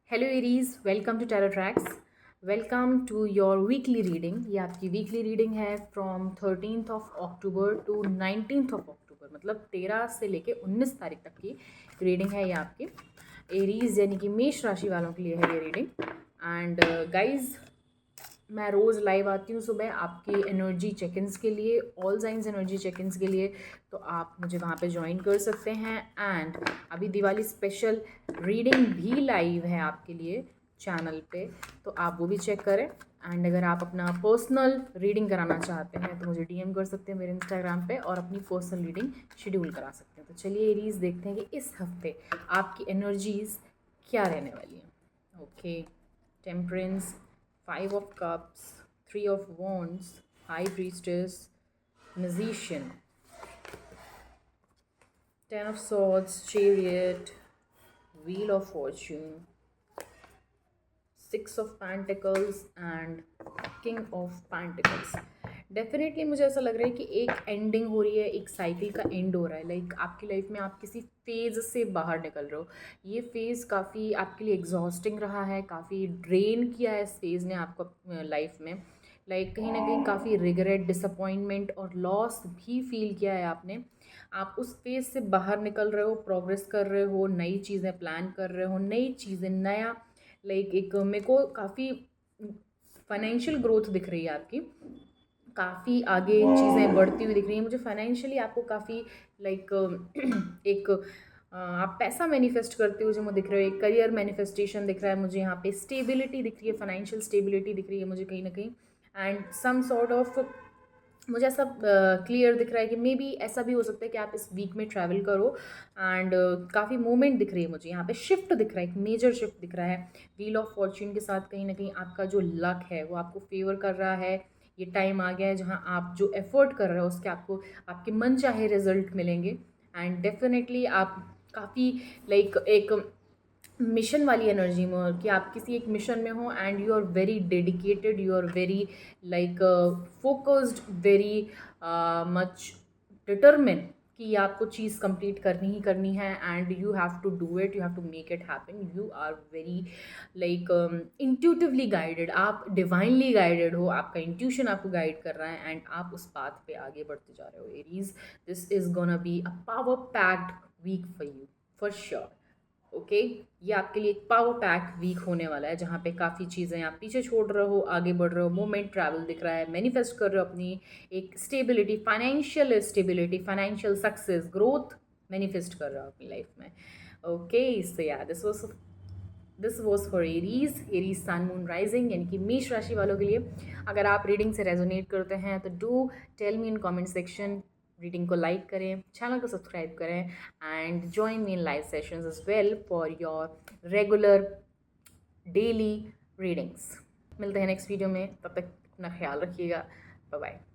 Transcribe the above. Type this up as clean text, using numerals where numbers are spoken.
Hello Aries, welcome to Tarot Tracks. Welcome to your weekly reading. ये आपकी weekly reading है from 13th of October to 19th of October, मतलब 13 से लेके 19 तारीख तक की रीडिंग है ये आपकी एरीज यानी कि मेष राशि वालों के लिए है ये रीडिंग। एंड गाइज, मैं रोज़ लाइव आती हूँ सुबह आपकी एनर्जी चेक इन्स के लिए, all signs energy check ins के लिए, तो आप मुझे वहाँ पे ज्वाइन कर सकते हैं। एंड अभी दिवाली स्पेशल रीडिंग भी लाइव है आपके लिए चैनल पे, तो आप वो भी चेक करें। एंड अगर आप अपना पर्सनल रीडिंग कराना चाहते हैं तो मुझे डीएम कर सकते हैं मेरे इंस्टाग्राम पे और अपनी पर्सनल रीडिंग शेड्यूल करा सकते हैं। तो चलिए एरीज, देखते हैं कि इस हफ्ते आपकी एनर्जीज क्या रहने वाली हैं। Okay, temperance, 5 of Cups, 3 of Wands, High Priestess, Magician, 10 of Swords, Chariot, Wheel of Fortune, 6 of Pentacles and King of Pentacles। Definitely मुझे ऐसा लग रहा है कि एक एंडिंग हो रही है, एक साइकिल का एंड हो रहा है। लाइक आपकी लाइफ में आप किसी फेज़ से बाहर निकल रहे हो। ये फेज़ काफ़ी आपके लिए एग्जॉस्टिंग रहा है, काफ़ी ड्रेन किया है इस फेज़ ने आपको लाइफ में। लाइक कहीं ना कहीं काफ़ी रिग्रेट, डिसअपॉइंटमेंट और लॉस भी फील किया है आपने। आप उस फेज़ से बाहर निकल रहे हो, प्रोग्रेस कर रहे हो, नई चीज़ें प्लान कर रहे हो, नई चीज़ें, नया लाइक एक मेरे को काफ़ी फाइनेंशियल ग्रोथ दिख रही है आपकी, काफ़ी आगे चीज़ें बढ़ती हुई दिख रही हैं मुझे फाइनेंशियली। आपको काफ़ी लाइक एक आप पैसा मैनिफेस्ट करते हुए जो मुझे दिख रहे हो, एक करियर मैनिफेस्टेशन दिख रहा है मुझे, यहाँ पे स्टेबिलिटी दिख रही है, फाइनेंशियल स्टेबिलिटी दिख रही है मुझे कहीं ना कहीं। एंड सम सॉर्ट ऑफ मुझे ऐसा क्लियर दिख रहा है कि मे बी ऐसा भी हो सकता है कि आप इस वीक में ट्रैवल करो। एंड काफ़ी मूवमेंट दिख रही है मुझे, यहाँ पे शिफ्ट दिख रहा है, एक मेजर शिफ्ट दिख रहा है। व्हील ऑफ फॉर्च्यून के साथ कहीं ना कहीं आपका जो लक है वो आपको फेवर कर रहा है। ये टाइम आ गया है जहाँ आप जो एफर्ट कर रहे हो उसके आपको आपके मन चाहे रिजल्ट मिलेंगे। एंड डेफिनेटली आप काफ़ी लाइक एक मिशन वाली एनर्जी में हो कि आप किसी एक मिशन में हो and you are very dedicated, you are very like focused, very much determined कि ये आपको चीज़ कंप्लीट करनी ही करनी है। And you have to do it, you have to make it happen. You are very like intuitively guided, आप divinely guided हो, आपका इंट्यूशन आपको गाइड कर रहा है एंड आप उस पाथ पे आगे बढ़ते जा रहे हो Aries. This is gonna be a power packed week for you, for sure. Okay, ये आपके लिए एक पावर पैक वीक होने वाला है जहाँ पे काफ़ी चीज़ें आप पीछे छोड़ रहे हो, आगे बढ़ रहे हो, मोमेंट ट्रैवल दिख रहा है, मैनिफेस्ट कर रहे हो अपनी एक stability, financial financial success, growth manifest कर रहे हो अपनी लाइफ में। Okay, so yeah this was for Aries sun moon rising यानी कि मेष राशि वालों के लिए। अगर आप रीडिंग से रेजोनेट करते हैं तो do tell me in comment section. Reading को लाइक करें, चैनल को सब्सक्राइब करें and join me in live sessions as well for your regular daily readings. मिलते हैं नेक्स्ट वीडियो में, तब तक अपना ख्याल रखिएगा। Bye bye.